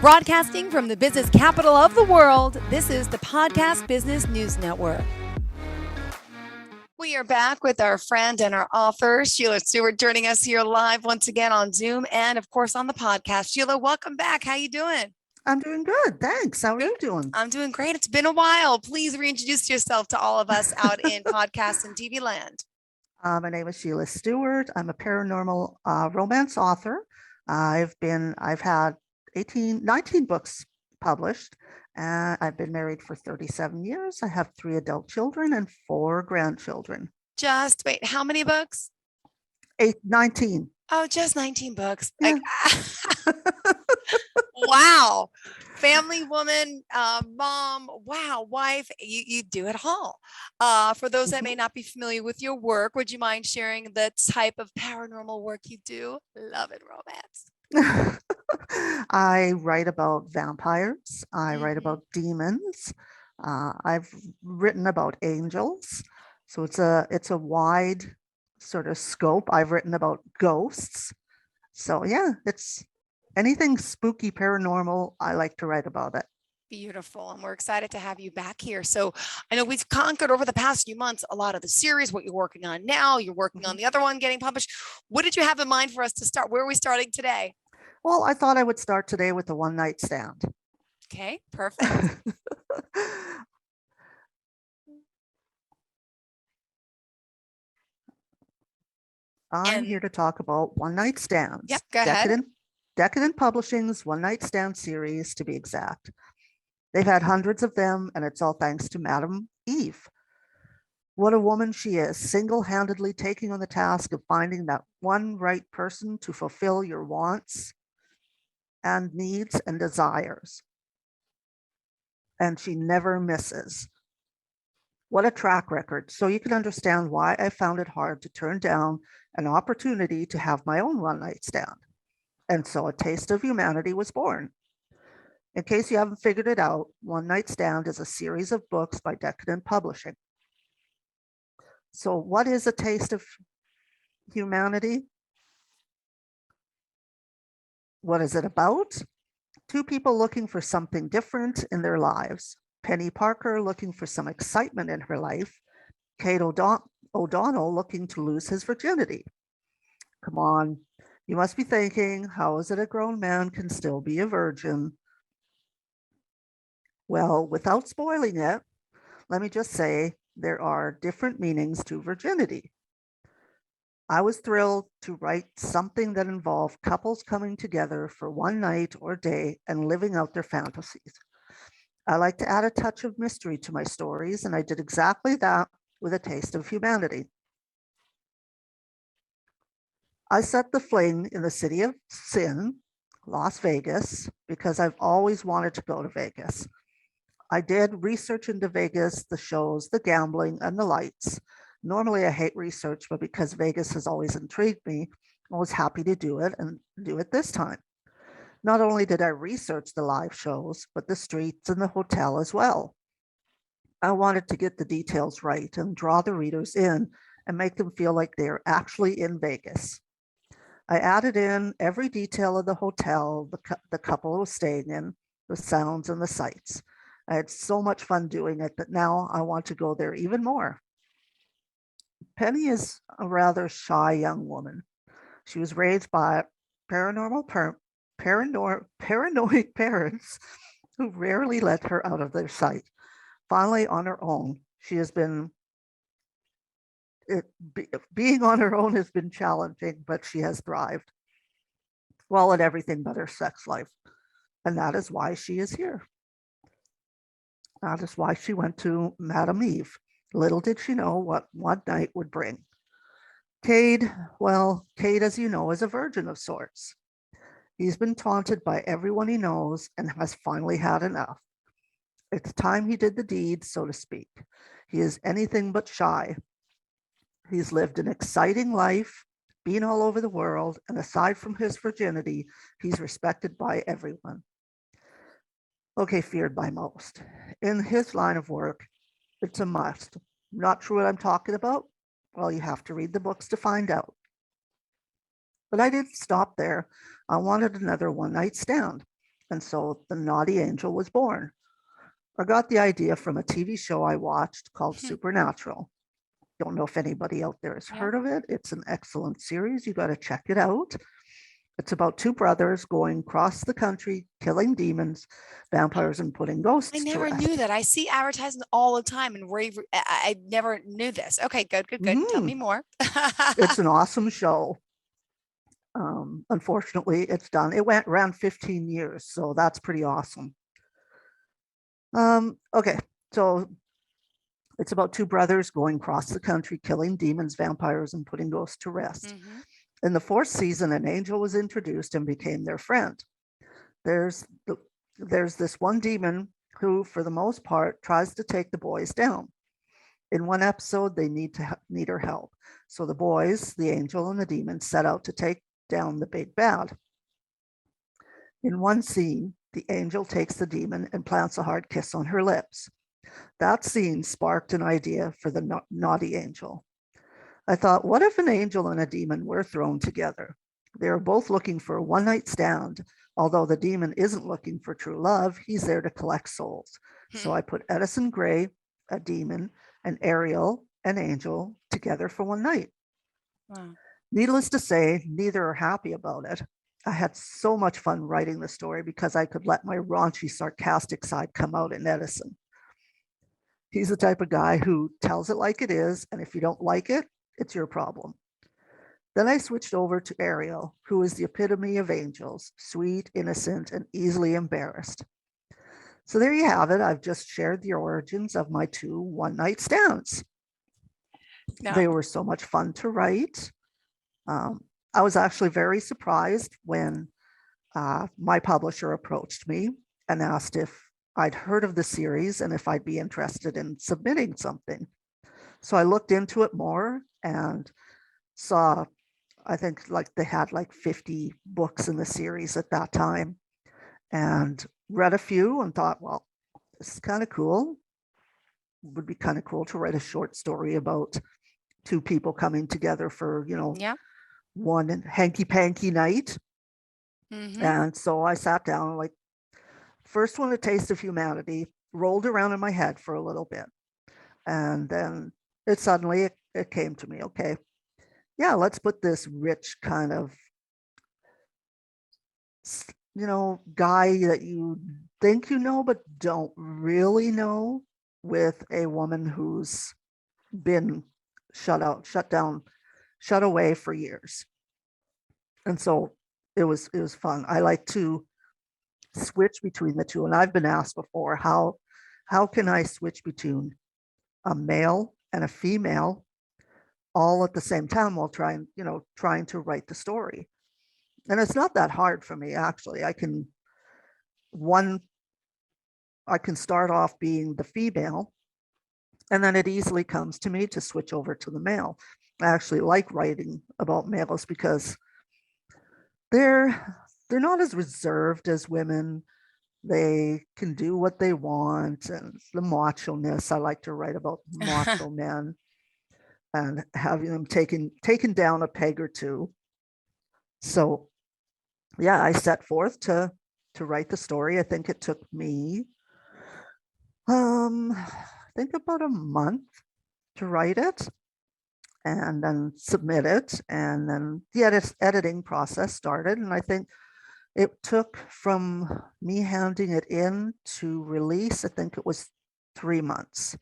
Broadcasting from the business capital of the world, this is the Podcast Business News Network. We are back with our friend and our author, Shiela Stewart, joining us here live once again on Zoom and, of course, on the podcast. Shiela, welcome back. How you doing? I'm doing good. Thanks. How are you doing? I'm doing great. It's been a while. Please reintroduce yourself to all of us out in podcast and TV land. My name is Shiela Stewart. I'm a paranormal romance author. I've had 19 books published. I've been married for 37 years. I have 3 adult children and 4 grandchildren. Just wait, how many books? 19. Oh, just 19 books. Yeah. Wow. Family woman, mom, wow, wife, you do it all. For those that may not be familiar with your work, would you mind sharing the type of paranormal work you do? Love and romance. I write about vampires. I write about demons. I've written about angels. So it's a wide sort of scope. I've written about ghosts. So yeah, it's anything spooky, paranormal. I like to write about it. Beautiful. And we're excited to have you back here. So I know we've conquered over the past few months a lot of the series, what you're working on now. You're working on the other one getting published. What did you have in mind for us to start? Where are we starting today? Well, I thought I would start today with the one night stand. Okay, perfect. I'm here to talk about one night stands. Yep, go ahead. Decadent Publishing's One Night Stand series, to be exact. They've had hundreds of them, and it's all thanks to Madame Eve. What a woman she is, single-handedly taking on the task of finding that one right person to fulfill your wants and needs and desires. And she never misses. What a track record. So you can understand why I found it hard to turn down an opportunity to have my own one night stand. And so A Taste of Humanity was born. In case you haven't figured it out, One Night Stand is a series of books by Decadent Publishing. So what is A Taste of Humanity? What is it about? 2 people looking for something different in their lives. Penny Parker looking for some excitement in her life. Kate O'Donnell looking to lose his virginity. Come on, you must be thinking, how is it a grown man can still be a virgin? Well, without spoiling it, let me just say there are different meanings to virginity. I was thrilled to write something that involved couples coming together for one night or day and living out their fantasies. I like to add a touch of mystery to my stories, and I did exactly that with A Taste of Humanity. I set the fling in the city of sin, Las Vegas, because I've always wanted to go to Vegas. I did research into Vegas, the shows, the gambling, and the lights. Normally I hate research, but because Vegas has always intrigued me, I was happy to do it and do it this time. Not only did I research the live shows, but the streets and the hotel as well. I wanted to get the details right and draw the readers in and make them feel like they're actually in Vegas. I added in every detail of the hotel the couple was staying in, the sounds and the sights. I had so much fun doing it that now I want to go there even more. Penny is a rather shy young woman. She was raised by paranoid parents who rarely let her out of their sight. Finally, on her own, she has been being on her own has been challenging, but she has thrived. Well, at everything but her sex life. And that is why she is here. That is why she went to Madame Eve. Little did she know what one night would bring. Cade, as you know, is a virgin of sorts. He's been taunted by everyone he knows and has finally had enough. It's time he did the deed, so to speak. He is anything but shy. He's lived an exciting life, been all over the world, and aside from his virginity, he's respected by everyone. Okay, feared by most. In his line of work, it's a must. Not sure what I'm talking about? Well, you have to read the books to find out. But I didn't stop there. I wanted another one night stand. And so the naughty angel was born. I got the idea from a TV show I watched called Hmm. Supernatural. Don't know if anybody out there has Yeah. heard of it. It's an excellent series. You got to check it out. It's about two brothers going across the country, killing demons, vampires, and putting I ghosts to never knew rest. that. I see advertisements all the time and rave. I never knew this. Okay, good, good, good. Tell Mhm. me more. It's an awesome show. Unfortunately, it's done. It went around 15 years, so that's pretty awesome. Okay, so it's about two brothers going across the country, killing demons, vampires, and putting ghosts to rest. Hmm. In the fourth season, an angel was introduced and became their friend. There's the, there's this one demon who, for the most part, tries to take the boys down. In one episode, they need her help. So the boys, the angel and the demon, set out to take down the big bad. In one scene, the angel takes the demon and plants a hard kiss on her lips. That scene sparked an idea for the naughty angel. I thought, what if an angel and a demon were thrown together? They are both looking for a one night stand. Although the demon isn't looking for true love, he's there to collect souls. So I put Edison Gray, a demon, and Ariel, an angel, together for one night. Wow. Needless to say, neither are happy about it. I had so much fun writing the story because I could let my raunchy, sarcastic side come out in Edison. He's the type of guy who tells it like it is, and if you don't like it, it's your problem. Then I switched over to Ariel, who is the epitome of angels, sweet, innocent, and easily embarrassed. So there you have it. I've just shared the origins of my two one night stands. Now, They were so much fun to write. Um, I was actually very surprised when my publisher approached me and asked if I'd heard of the series and if I'd be interested in submitting something. So I looked into it more and saw, I think like they had like 50 books in the series at that time, and read a few and thought, well, this is kind of cool. It would be kind of cool to write a short story about two people coming together for, yeah. one hanky panky night. Hmm. And so I sat down, like, first one, A Taste of Humanity, rolled around in my head for a little bit. And then it came to me, okay, yeah, let's put this rich kind of, guy that you think you know, but don't really know, with a woman who's been shut down, shut away for years. And so it was fun. I like to switch between the two. And I've been asked before, how can I switch between a male and a female all at the same time while trying to write the story? And it's not that hard for me, actually. One I can start off being the female, and then it easily comes to me to switch over to the male. I actually like writing about males because they're they're not as reserved as women. They can do what they want, and the macho ness. I like to write about macho men and having them taken down a peg or two. So yeah, I set forth to write the story. I think it took me I think about a month to write it and then submit it. And then the editing process started. And I think it took from me handing it in to release, I think it was 3 months.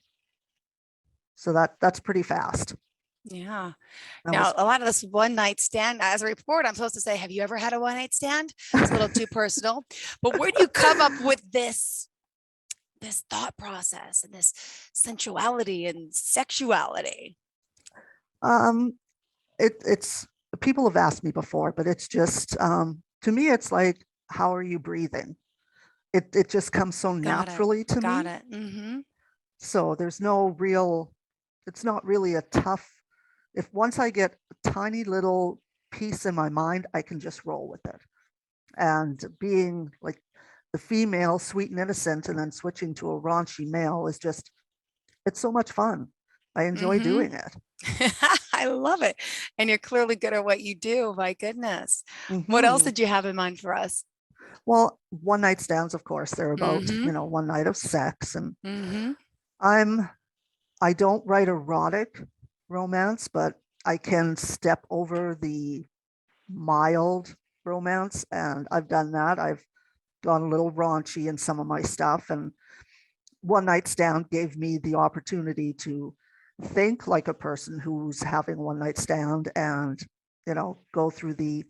So that's pretty fast. Yeah. That Now, was a lot of this one night stand, as a reporter, I'm supposed to say, have you ever had a one night stand? It's a little too personal. But where do you come up with this thought process and this sensuality and sexuality? um it's people have asked me before, but it's just to me it's like, how are you breathing? It just comes so Got it. naturally to Got me. it. Mm-hmm. So there's no real, it's not really a tough, if once I get a tiny little piece in my mind, I can just roll with it. And being like the female, sweet and innocent, and then switching to a raunchy male is just, it's so much fun. I enjoy Mm-hmm. doing it. I love it. And you're clearly good at what you do. My goodness. What else Mhm. did you have in mind for us? Well, one night stands, of course, they're about, Mm-hmm. one night of sex. And Mm-hmm. I'm, I don't write erotic romance, but I can step over the mild romance. And I've done that. I've gone a little raunchy in some of my stuff. And one night stand gave me the opportunity to think like a person who's having one night stand and, go through the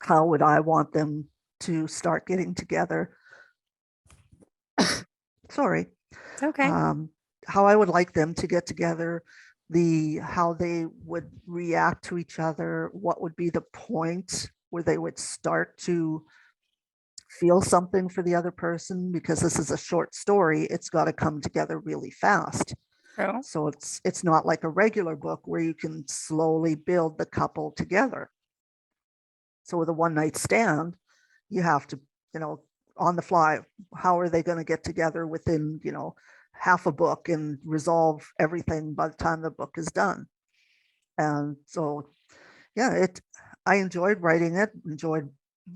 how would I want them to start getting together. Sorry. It's okay. um, how I would like them to get together, the how they would react to each other, what would be the point where they would start to feel something for the other person, because this is a short story, it's got to come together really fast. True. So it's not like a regular book where you can slowly build the couple together. So with a one night stand, you have to, you know, on the fly, how are they going to get together within, half a book and resolve everything by the time the book is done. And so, yeah, I enjoyed writing it, enjoyed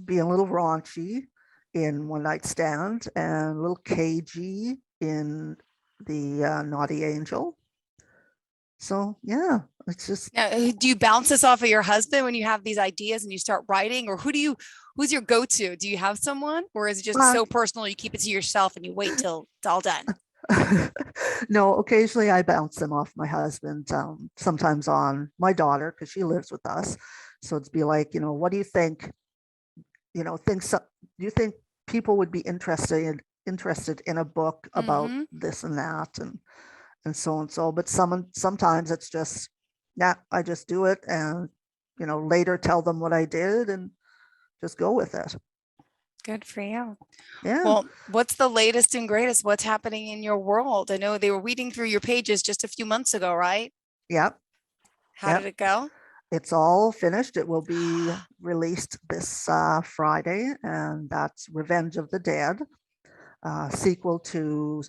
being a little raunchy in One Night Stand and a little cagey in the Naughty Angel. So, yeah, it's just, Now, do you bounce this off of your husband when you have these ideas and you start writing, or who's your go-to? Do you have someone, or is it just uh, so personal you keep it to yourself and you wait till it's all done? no, occasionally I bounce them off my husband, sometimes on my daughter, because she lives with us. So it's be like, what do you think? Do you think people would be interested in a book about Mm-hmm. this and that and so and so? But sometimes it's just, yeah, I just do it and later tell them what I did and just go with it. Good for you. Yeah, Well, what's the latest and greatest? What's happening in your world? I know they were reading through your pages just a few months ago, right? yep, How did yep. it go? It's all finished. It will be released this Friday, and that's Revenge of the Dead, sequel to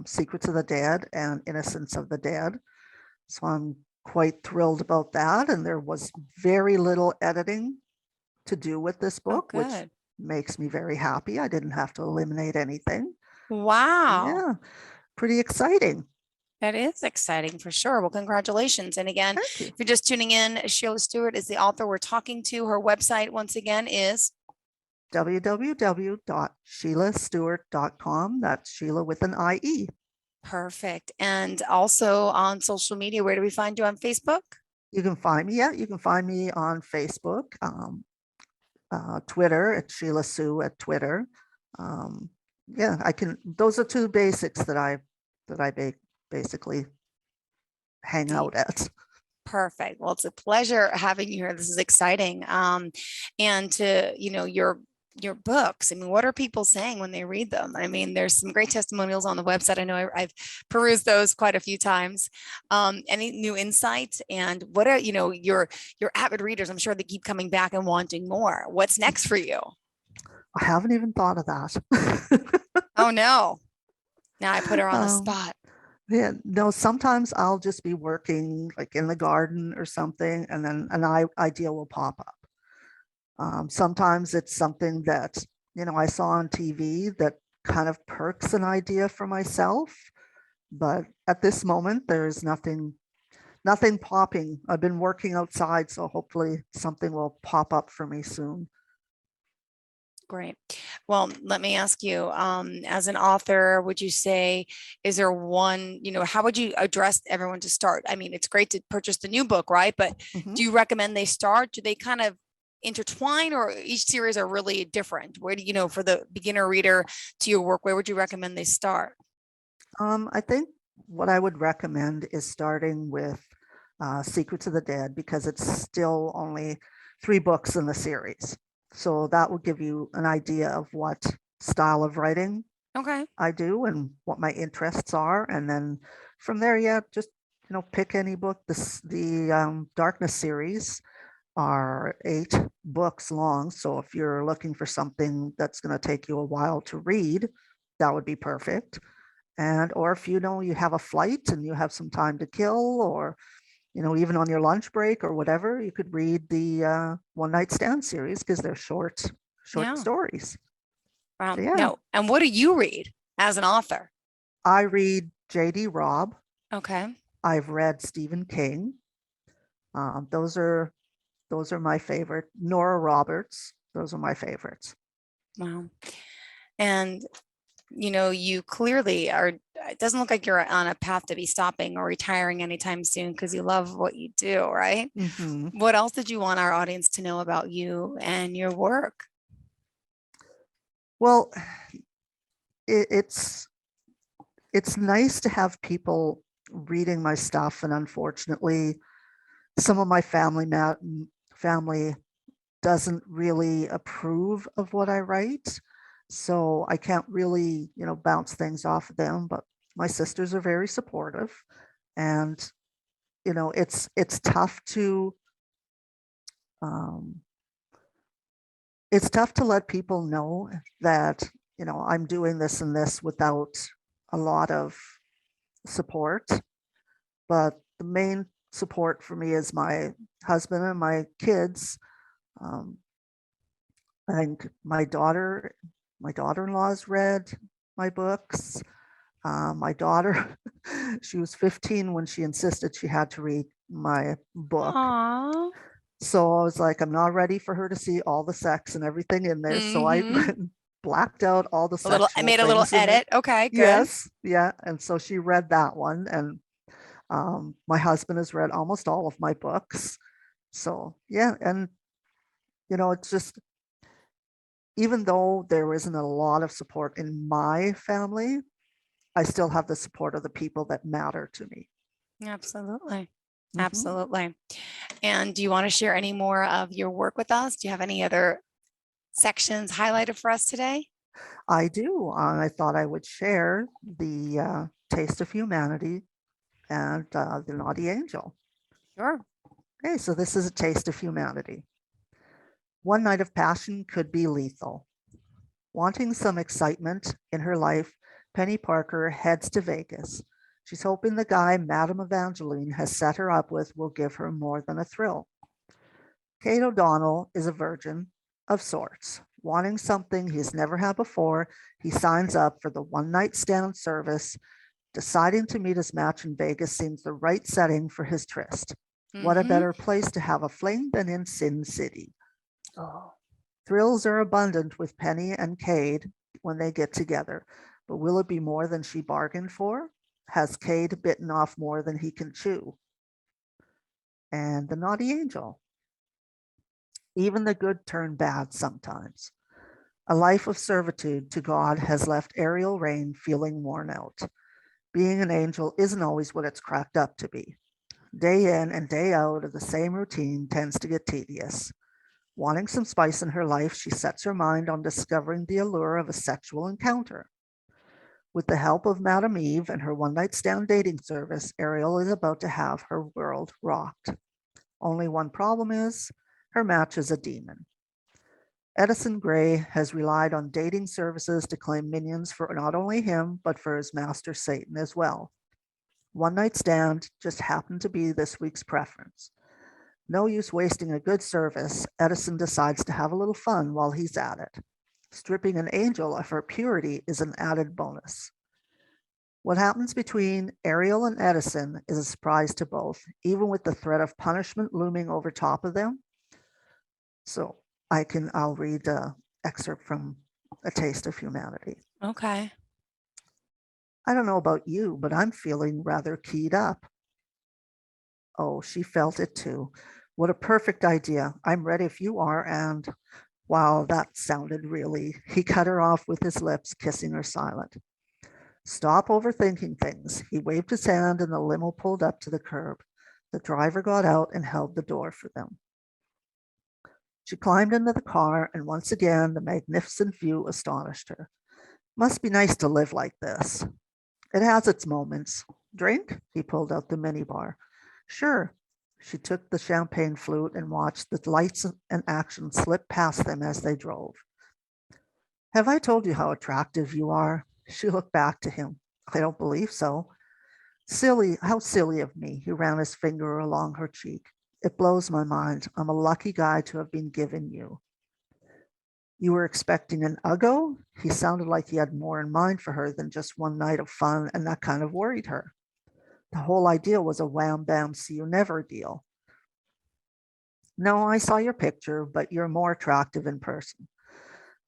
Secrets of the Dead and Innocence of the Dead. So I'm quite thrilled about that. And there was very little editing to do with this Oh, book, which good. makes me very happy. I didn't have to eliminate anything. Wow. Yeah, pretty exciting. That is exciting for sure. Well, congratulations. And again, Thank you. if you're just tuning in, Sheila Stewart is the author we're talking to. Her website, once again, is www.sheilastewart.com. That's Sheila with an IE. perfect. And also on social media, where do we find you on Facebook? You can find me. Yeah, you can find me on Facebook, Twitter at Sheila Sue at Twitter. Um, yeah, I can. Those are two basics that I basically hang The out at. perfect. Well, it's a pleasure having you here. This is exciting. And to, your books. I mean, what are people saying when they read them? I mean, there's some great testimonials on the website. I know I've perused those quite a few times. Any new insights, and what are, your avid readers? I'm sure they keep coming back and wanting more. What's next for you? I haven't even thought of that. Oh no. Now I put her on the um, spot. yeah, no, sometimes I'll just be working like in the garden or something, and then an idea will pop up. Sometimes it's something that, I saw on TV that kind of perks an idea for myself. But at this moment, there's nothing popping. I've been working outside, so hopefully something will pop up for me soon. Great. Well, let me ask you, as an author, would you say, is there one, how would you address everyone to start? I mean, it's great to purchase the new book, right? But Mhm. do you recommend they start? Do they kind of intertwine, or each series are really different? Where do for the beginner reader to your work, where would you recommend they start? I think what I would recommend is starting with Secrets of the Dead, because it's still only 3 books in the series. So that will give you an idea of what style of writing Okay. I do and what my interests are. And then from there, yeah, just, pick any book. The Darkness series are 8 books long. So if you're looking for something that's going to take you a while to read, that would be perfect. And or if you have a flight and you have some time to kill, or even on your lunch break or whatever, you could read the One Night Stand series, because they're short Yeah. stories. Wow. So yeah, No. And what do you read as an author? I read J.D. Robb. Okay. I've read Stephen King. Um, those are those are my favorite. Nora Roberts. Those are my favorites. Wow. And you clearly are, it doesn't look like you're on a path to be stopping or retiring anytime soon because you love what you do, right? Hmm. What else did you want our audience to know about you and your work? Well, it, it's nice to have people reading my stuff, and unfortunately, some of my family doesn't really approve of what I write. So I can't really, bounce things off of them, but my sisters are very supportive. And, it's tough to um, let people know that, I'm doing this and this without a lot of support. But the main support for me is my husband and my kids. Um, I think my daughter-in-law's read my books. My daughter, she was 15 when she insisted she had to read my book. Aw. So I was like, I'm not ready for her to see all the sex and everything in there. So I Mm-hmm. blacked out all the I sexual made a little things in there. edit. Okay, good. Yes, yeah. And so she read that one. And my husband has read almost all of my books. So yeah, and it's just, even though there isn't a lot of support in my family, I still have the support of the people that matter to me. Absolutely. Mhm. Absolutely. And do you want to share any more of your work with us? Do you have any other sections highlighted for us today? I do. I thought I would share the Taste of Humanity and the Naughty Angel. Sure. Okay, so this is a taste of humanity. One night of passion could be lethal. Wanting some excitement in her life, Penny Parker heads to Vegas. She's hoping the guy Madame Evangeline has set her up with will give her more than a thrill. Kate O'Donnell is a virgin of sorts. Wanting something he's never had before, he signs up for the one night stand service. Deciding to meet his match in Vegas seems the right setting for his tryst. What a Mm-hmm. better place to have a fling than in Sin City. Oh. Thrills are abundant with Penny and Cade when they get together, but will it be more than she bargained for? Has Cade bitten off more than he can chew? And the naughty angel. Even the good turn bad sometimes. A life of servitude to God has left Ariel Rain feeling worn out. Being an angel isn't always what it's cracked up to be. Day in and day out of the same routine tends to get tedious. Wanting some spice in her life, she sets her mind on discovering the allure of a sexual encounter. With the help of Madame Eve and her one night stand dating service, Ariel is about to have her world rocked. Only one problem is her match is a demon. Edison Gray has relied on dating services to claim minions for not only him, but for his master Satan as well. One night stand just happened to be this week's preference. No use wasting a good service, Edison decides to have a little fun while he's at it. Stripping an angel of her purity is an added bonus. What happens between Ariel and Edison is a surprise to both, even with the threat of punishment looming over top of them. So I'll read an excerpt from A Taste of Humanity. Okay. I don't know about you, but I'm feeling rather keyed up. Oh, she felt it too. What a perfect idea. I'm ready if you are. And wow, that sounded really. He cut her off with his lips, kissing her silent. Stop overthinking things. He waved his hand and the limo pulled up to the curb. The driver got out and held the door for them. She climbed into the car, and once again, the magnificent view astonished her. Must be nice to live like this. It has its moments. Drink? He pulled out the minibar. Sure. She took the champagne flute and watched the lights and action slip past them as they drove. Have I told you how attractive you are? She looked back to him. I don't believe so. Silly, how silly of me. He ran his finger along her cheek. It blows my mind. I'm a lucky guy to have been given you. You were expecting an Uggo? He sounded like he had more in mind for her than just one night of fun, and that kind of worried her. The whole idea was a wham bam see you never deal. No, I saw your picture, but you're more attractive in person.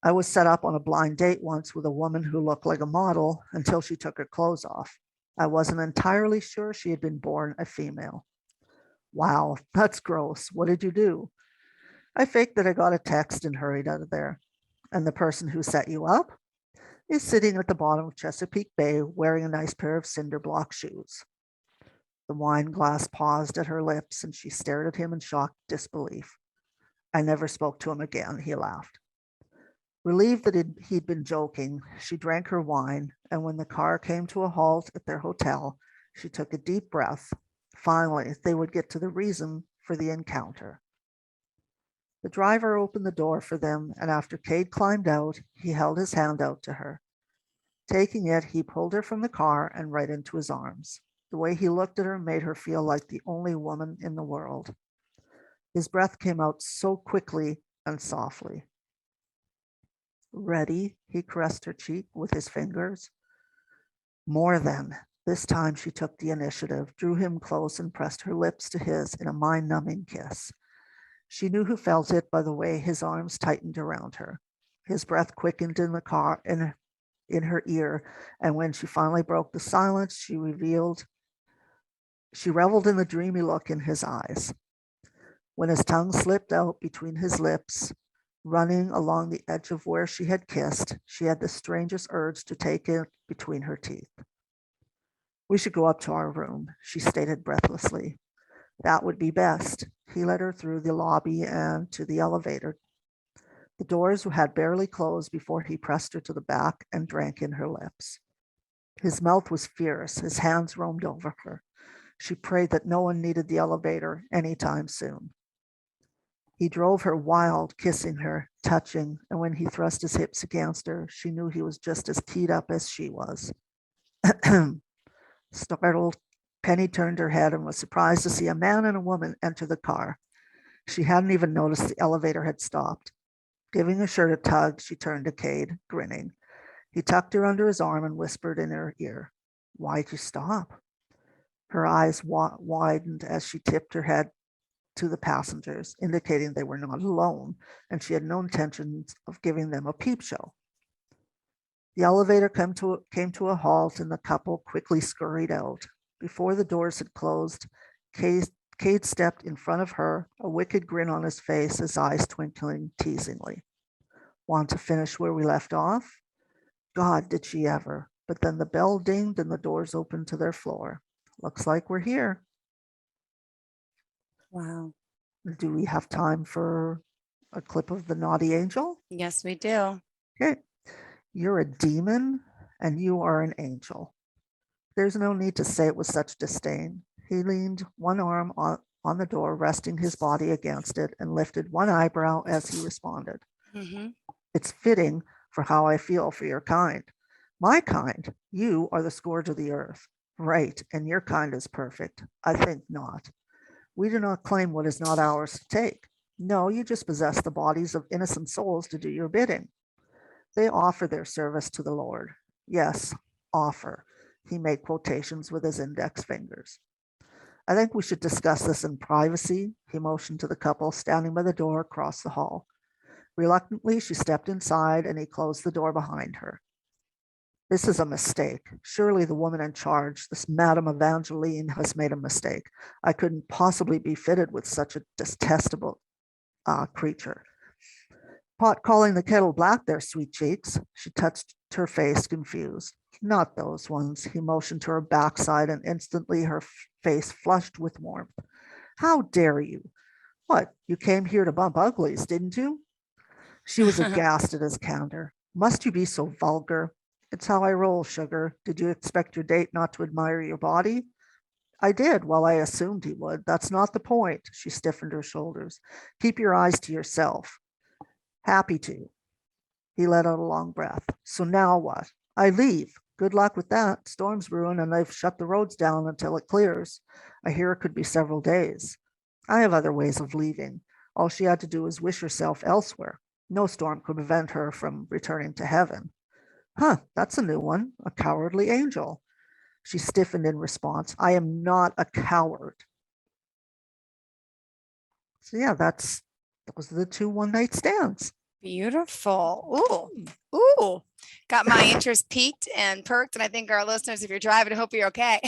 I was set up on a blind date once with a woman who looked like a model until she took her clothes off. I wasn't entirely sure she had been born a female. Wow, that's gross. What did you do? I faked that I got a text and hurried out of there. And the person who set you up is sitting at the bottom of Chesapeake Bay wearing a nice pair of cinder block shoes. The wine glass paused at her lips and she stared at him in shocked disbelief. I never spoke to him again, he laughed. Relieved that he'd been joking, she drank her wine, and when the car came to a halt at their hotel, she took a deep breath. Finally, they would get to the reason for the encounter. The driver opened the door for them, and after Cade climbed out, he held his hand out to her. Taking it, he pulled her from the car and right into his arms. The way he looked at her made her feel like the only woman in the world. His breath came out so quickly and softly. Ready? He caressed her cheek with his fingers. More than. This time she took the initiative, drew him close, and pressed her lips to his in a mind numbing kiss. She knew who felt it by the way his arms tightened around her. His breath quickened in the car in her ear, and when she finally broke the silence, she reveled in the dreamy look in his eyes. When his tongue slipped out between his lips, running along the edge of where she had kissed, she had the strangest urge to take it between her teeth. We should go up to our room, she stated breathlessly. That would be best. He led her through the lobby and to the elevator. The doors had barely closed before he pressed her to the back and drank in her lips. His mouth was fierce, his hands roamed over her. She prayed that no one needed the elevator anytime soon. He drove her wild, kissing her, touching, and when he thrust his hips against her, she knew he was just as keyed up as she was. Startled, Penny turned her head and was surprised to see a man and a woman enter the car. She hadn't even noticed the elevator had stopped. Giving her shirt a tug, she turned to Cade, grinning. He tucked her under his arm and whispered in her ear, "Why'd you stop?" Her eyes widened as she tipped her head to the passengers, indicating they were not alone, and she had no intentions of giving them a peep show. The elevator came to a halt, and the couple quickly scurried out. Before the doors had closed, Cade stepped in front of her, a wicked grin on his face, his eyes twinkling teasingly. Want to finish where we left off? God, did she ever. But then the bell dinged and the doors opened to their floor. Looks like we're here. Wow. Do we have time for a clip of the naughty angel? Yes, we do. Okay. You're a demon and you are an angel. There's no need to say it with such disdain. He leaned one arm on the door, resting his body against it, and lifted one eyebrow as he responded. Mm-hmm. It's fitting for how I feel for your kind. My kind, you are the scourge of the earth. Right, and your kind is perfect. I think not. We do not claim what is not ours to take. No, you just possess the bodies of innocent souls to do your bidding. They offer their service to the Lord. Yes, offer. He made quotations with his index fingers. I think we should discuss this in privacy. He motioned to the couple standing by the door across the hall. Reluctantly, she stepped inside and he closed the door behind her. This is a mistake. Surely the woman in charge, this Madame Evangeline, has made a mistake. I couldn't possibly be fitted with such a detestable creature. Pot calling the kettle black there, sweet cheeks. She touched her face, confused. Not those ones. He motioned to her backside, and instantly her face flushed with warmth. How dare you? What, you came here to bump uglies, didn't you? She was aghast at his candor. Must you be so vulgar? It's how I roll, sugar. Did you expect your date not to admire your body? I did, well, I assumed he would. That's not the point. She stiffened her shoulders. Keep your eyes to yourself. Happy to. He let out a long breath. So now what? I leave. Good luck with that. Storm's brewing and they've shut the roads down until it clears. I hear it could be several days. I have other ways of leaving. All she had to do was wish herself elsewhere. No storm could prevent her from returning to heaven. Huh, that's a new one. A cowardly angel. She stiffened in response. I am not a coward. So yeah, those are the two one-night stands. Beautiful. Ooh, ooh. Got my interest peaked and perked. And I think our listeners, if you're driving, I hope you're okay.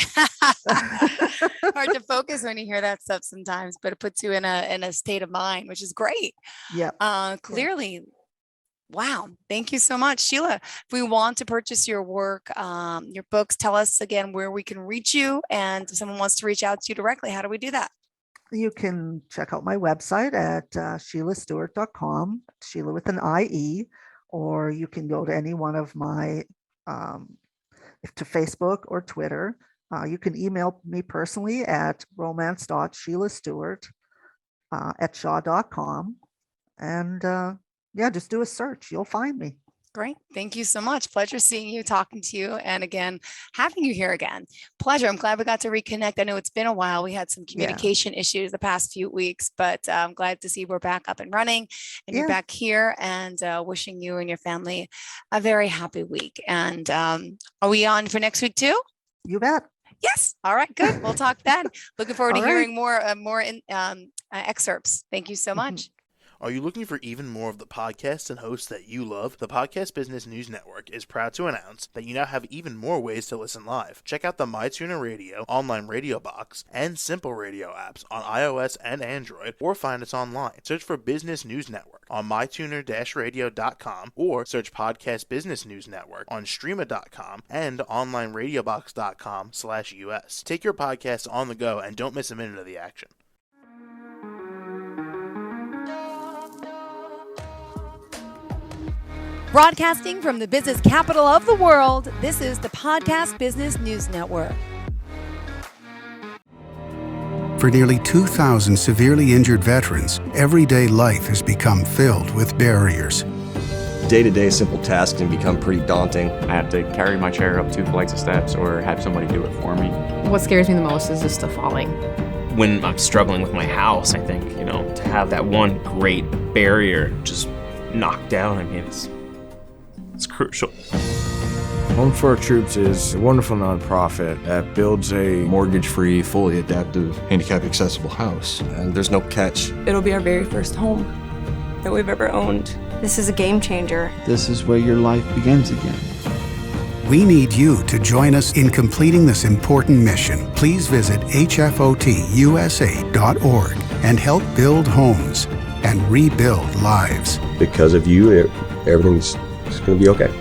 Hard to focus when you hear that stuff sometimes, but it puts you in a state of mind, which is great. Yeah. Clearly. Wow. Thank you so much, Shiela. If we want to purchase your work, your books, tell us again where we can reach you. And if someone wants to reach out to you directly, how do we do that? You can check out my website at ShielaStewart.com, Sheila with an IE, or you can go to any one of my, to Facebook or Twitter. You can email me personally at romance.ShielaStewart at shaw.com. And yeah, just do a search. You'll find me. Great. Thank you so much. Pleasure seeing you, talking to you, and again, having you here again. Pleasure. I'm glad we got to reconnect. I know it's been a while. We had some communication issues the past few weeks, but I'm glad to see we're back up and running and you're back here, and wishing you and your family a very happy week. And are we on for next week too? You bet. Yes. All right. Good. We'll talk then. Looking forward to hearing more excerpts. Thank you so much. Are you looking for even more of the podcasts and hosts that you love? The Podcast Business News Network is proud to announce that you now have even more ways to listen live. Check out the MyTuner Radio, online radio box, and Simple Radio apps on iOS and Android, or find us online. Search for Business News Network on mytuner-radio.com, or search Podcast Business News Network on streama.com and onlineradiobox.com/US. Take your podcast on the go and don't miss a minute of the action. Broadcasting from the business capital of the world, this is the Podcast Business News Network. For nearly 2,000 severely injured veterans, everyday life has become filled with barriers. Day-to-day simple tasks can become pretty daunting. I have to carry my chair up 2 flights of steps or have somebody do it for me. What scares me the most is just the falling. When I'm struggling with my house, I think, to have that one great barrier just knocked down, it's crucial. Home for Our Troops is a wonderful nonprofit that builds a mortgage-free, fully adaptive, handicap-accessible house. And there's no catch. It'll be our very first home that we've ever owned. This is a game changer. This is where your life begins again. We need you to join us in completing this important mission. Please visit hfotusa.org and help build homes and rebuild lives. Because of you, everything's going to be okay.